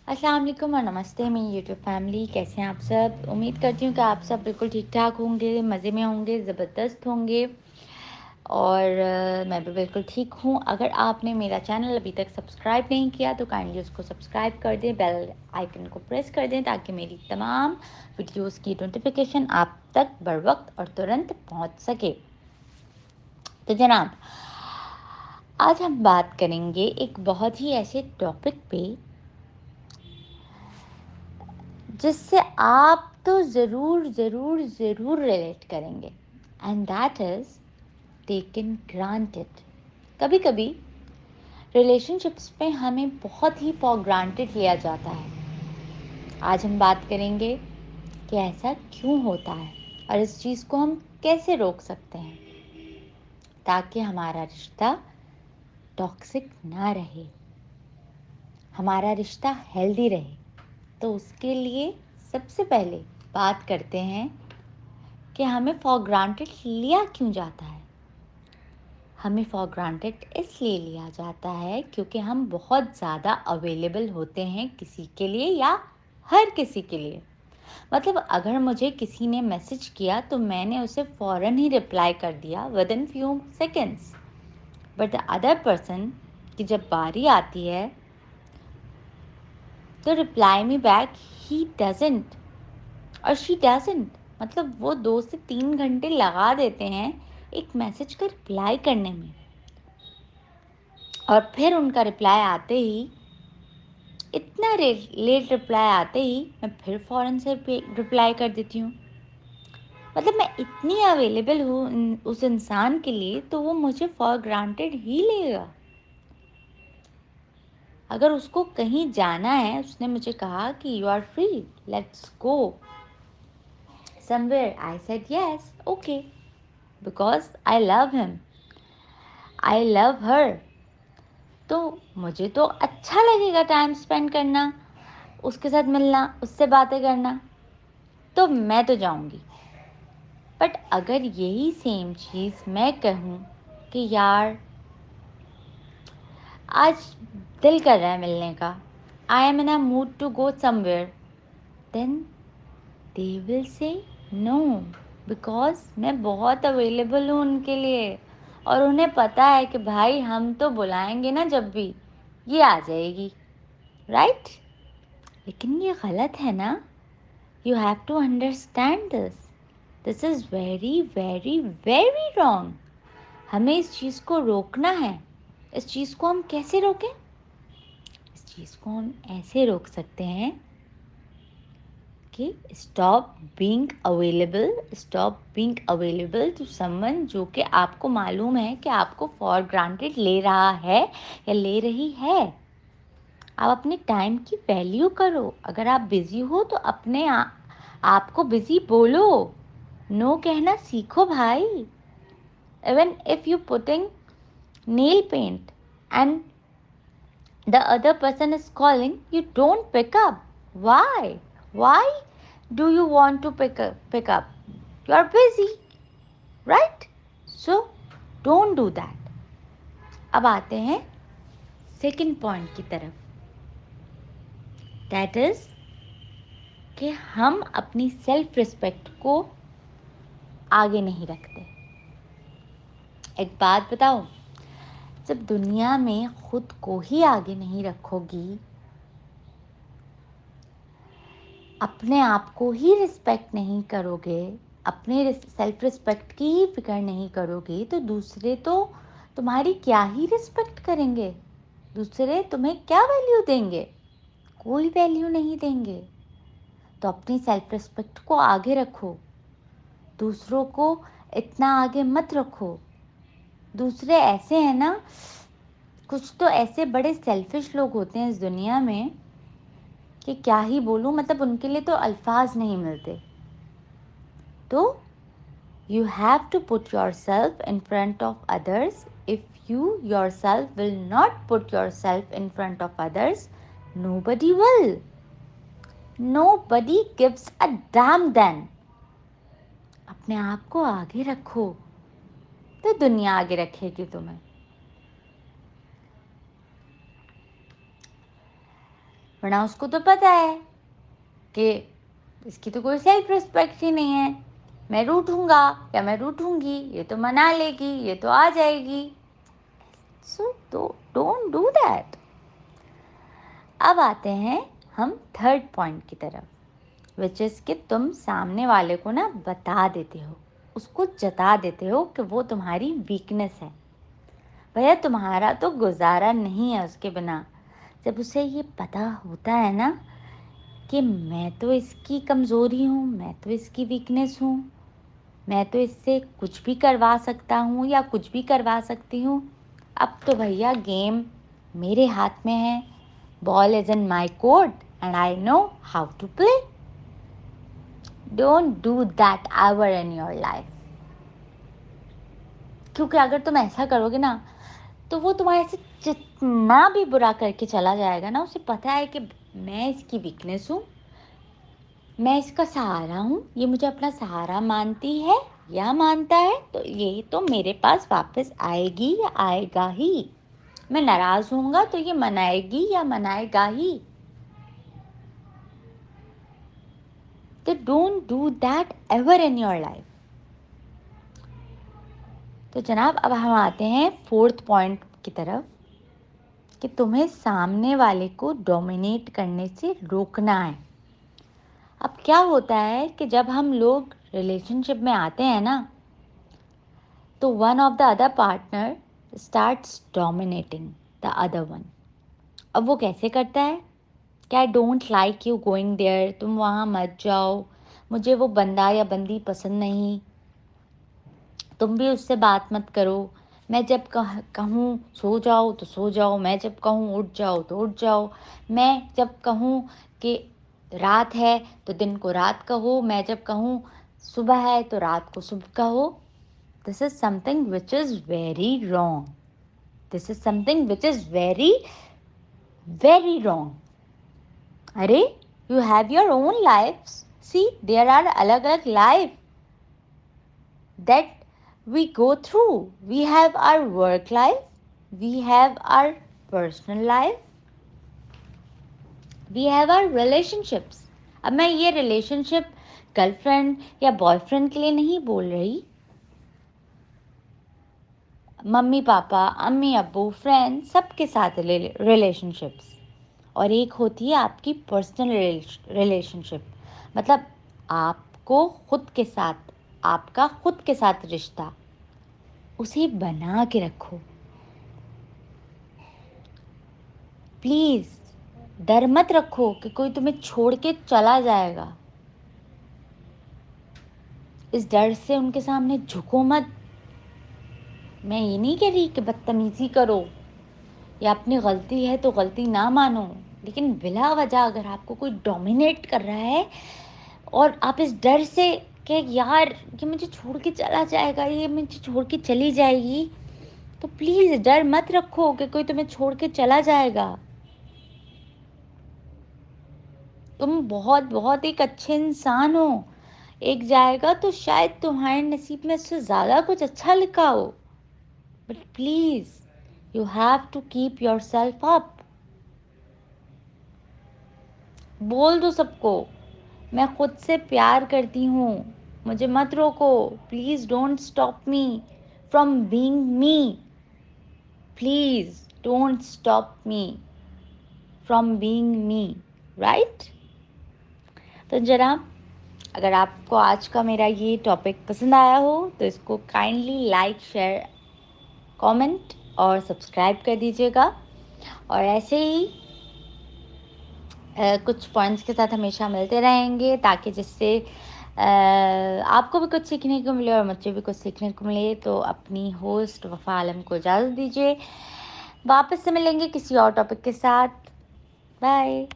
अस्सलाम वालेकुम और नमस्ते मेरी यूट्यूब फैमिली। कैसे हैं आप सब? उम्मीद करती हूँ कि आप सब बिल्कुल ठीक-ठाक होंगे, मज़े में होंगे, ज़बरदस्त होंगे और मैं भी बिल्कुल ठीक हूँ। अगर आपने मेरा चैनल अभी तक सब्सक्राइब नहीं किया तो काइंडली उसको सब्सक्राइब कर दें, बेल आइकन को प्रेस कर दें ताकि मेरी तमाम वीडियोज़ की नोटिफ़िकेशन आप तक बर वक़्त और तुरंत पहुँच सके। तो जनाब, आज हम बात करेंगे एक बहुत ही ऐसे टॉपिक पे जिससे आप तो ज़रूर, ज़रूर, ज़रूर रिलेट करेंगे and that is taken granted. कभी-कभी रिलेशनशिप्स में हमें बहुत ही फॉर ग्रांटेड लिया जाता है। आज हम बात करेंगे कि ऐसा क्यों होता है और इस चीज़ को हम कैसे रोक सकते हैं ताकि हमारा रिश्ता टॉक्सिक ना रहे, हमारा रिश्ता हेल्दी रहे। तो उसके लिए सबसे पहले बात करते हैं कि हमें फॉर ग्रांटेड लिया क्यों जाता है। हमें फॉर ग्रांटेड इसलिए लिया जाता है क्योंकि हम बहुत ज़्यादा अवेलेबल होते हैं किसी के लिए या हर किसी के लिए। मतलब अगर मुझे किसी ने मैसेज किया तो मैंने उसे फ़ौरन ही रिप्लाई कर दिया with in few seconds, but the other person की जब बारी आती है तो reply me back he doesn't और शी डजंट। मतलब वो 2 से 3 घंटे लगा देते हैं एक मैसेज का रिप्लाई करने में और फिर उनका रिप्लाई आते ही इतना लेट रिप्लाई आते ही मैं फिर फ़ौरन से रिप्लाई कर देती हूँ। मतलब मैं इतनी अवेलेबल हूँ उस इंसान के लिए तो वो मुझे फॉर ग्रांटेड ही लेगा। अगर उसको कहीं जाना है, उसने मुझे कहा कि you are free, let's go somewhere, I said yes okay because I love him, I love her. तो मुझे तो अच्छा लगेगा टाइम स्पेंड करना, उसके साथ मिलना, उससे बातें करना, तो मैं तो जाऊंगी। बट अगर यही सेम चीज़ मैं कहूँ कि यार आज दिल कर रहा है मिलने का, I am in a mood to go somewhere, then they will say no because मैं बहुत अवेलेबल हूँ उनके लिए और उन्हें पता है कि भाई हम तो बुलाएंगे ना जब भी ये आ जाएगी, राइट? लेकिन ये गलत है ना। You have to understand this is very very very wrong. हमें इस चीज़ को रोकना है। इस चीज़ को हम कैसे रोकें? इस चीज़ को हम ऐसे रोक सकते हैं कि stop being available to someone जो कि आपको मालूम है कि आपको फॉर ग्रांटेड ले रहा है या ले रही है। आप अपने टाइम की वैल्यू करो। अगर आप बिजी हो तो आपको बिजी बोलो, नो कहना सीखो भाई। Even if you putting nail paint and the other person is calling, you don't pick up. Why do you want to pick up? You are busy, right? So don't do that. अब आते हैं second point की तरफ, that is कि हम अपनी self respect को आगे नहीं रखते। एक बात बताओ, जब दुनिया में खुद को ही आगे नहीं रखोगी, अपने आप को ही रिस्पेक्ट नहीं करोगे, अपने सेल्फ रिस्पेक्ट की ही फिक्र नहीं करोगे तो दूसरे तो तुम्हारी क्या ही रिस्पेक्ट करेंगे? दूसरे तुम्हें क्या वैल्यू देंगे? कोई वैल्यू नहीं देंगे। तो अपनी सेल्फ रिस्पेक्ट को आगे रखो, दूसरों को इतना आगे मत रखो। दूसरे ऐसे हैं ना, कुछ तो ऐसे बड़े सेल्फिश लोग होते हैं इस दुनिया में कि क्या ही बोलूं, मतलब उनके लिए तो अल्फाज नहीं मिलते। तो you have to put yourself in front of others. If you yourself will not put yourself in front of others, nobody will. Nobody gives a damn then. अपने आप को आगे रखो तो दुनिया आगे रखेगी तुम्हें, वरना उसको तो पता है कि इसकी तो कोई सेल्फ रिस्पेक्ट ही नहीं है, मैं रूठूंगा या मैं रूठूंगी, ये तो मना लेगी, ये तो आ जाएगी। So don't do that. अब आते हैं हम थर्ड पॉइंट की तरफ, विच इज़ कि तुम सामने वाले को ना बता देते हो, उसको जता देते हो कि वो तुम्हारी वीकनेस है। भैया तुम्हारा तो गुजारा नहीं है उसके बिना। जब उसे ये पता होता है ना कि मैं तो इसकी कमज़ोरी हूँ, मैं तो इसकी वीकनेस हूँ, मैं तो इससे कुछ भी करवा सकता हूँ या कुछ भी करवा सकती हूँ, अब तो भैया गेम मेरे हाथ में है, ball is in my court and I know how to play. Don't do that ever in your life. क्योंकि अगर तुम ऐसा करोगे ना तो वो तुम्हारे से जितना भी बुरा करके चला जाएगा ना, उसे पता है कि मैं इसकी वीकनेस हूँ, मैं इसका सहारा हूँ, ये मुझे अपना सहारा मानती है या मानता है, तो ये तो मेरे पास वापस आएगी या आएगा ही। मैं नाराज़ होऊंगा तो ये मनाएगी या मनाएगा ही। तो don't do that ever in your life. तो जनाब अब हम आते हैं फोर्थ पॉइंट की तरफ कि तुम्हें सामने वाले को डोमिनेट करने से रोकना है। अब क्या होता है कि जब हम लोग रिलेशनशिप में आते हैं ना, तो one of the other partner starts dominating the other one. अब वो कैसे करता है कि I don't like you going there, तुम वहाँ मत जाओ, मुझे वो बंदा या बंदी पसंद नहीं, तुम भी उससे बात मत करो, मैं जब कहूँ सो जाओ तो सो जाओ, मैं जब कहूँ उठ जाओ तो उठ जाओ, मैं जब कहूँ कि रात है तो दिन को रात कहो, मैं जब कहूँ सुबह है तो रात को सुबह कहो। This is something which is very wrong. This is something which is very very wrong. अरे you have your own life, see there are अलग अलग life that we go through. We have our work life, we have our personal life, we have our relationships. अब मैं ये relationship girlfriend या boyfriend के लिए नहीं बोल रही, मम्मी पापा अम्मी अब्बू फ्रेंड सबके साथ रिलेशनशिप्स। और एक होती है आपकी पर्सनल रिलेशनशिप, मतलब आपको खुद के साथ, आपका खुद के साथ रिश्ता, उसे बना के रखो। प्लीज़ डर मत रखो कि कोई तुम्हें छोड़ के चला जाएगा। इस डर से उनके सामने झुको मत। मैं ये नहीं कह रही कि बदतमीज़ी करो या अपनी गलती है तो गलती ना मानो, लेकिन बिला वजह अगर आपको कोई डोमिनेट कर रहा है और आप इस डर से कि यार ये मुझे छोड़ के चला जाएगा, ये मुझे छोड़ के चली जाएगी, तो प्लीज़ डर मत रखो कि कोई तुम्हें छोड़ के चला जाएगा। तुम बहुत बहुत एक अच्छे इंसान हो, एक जाएगा तो शायद तुम्हारे नसीब में इससे ज़्यादा कुछ अच्छा लिखा हो, but please you have to keep yourself up. बोल दो सबको मैं खुद से प्यार करती हूँ, मुझे मत रोको, please don't stop me from being me, please don't stop me from being me, right. तो जनाब अगर आपको आज का मेरा ये टॉपिक पसंद आया हो तो इसको काइंडली लाइक शेयर कमेंट और सब्सक्राइब कर दीजिएगा। और ऐसे ही कुछ पॉइंट्स के साथ हमेशा मिलते रहेंगे ताकि जिससे आपको भी कुछ सीखने को मिले और मुझे भी कुछ सीखने को मिले। तो अपनी होस्ट वफ़ा आलम को इजाज़त दीजिए, वापस से मिलेंगे किसी और टॉपिक के साथ। बाय।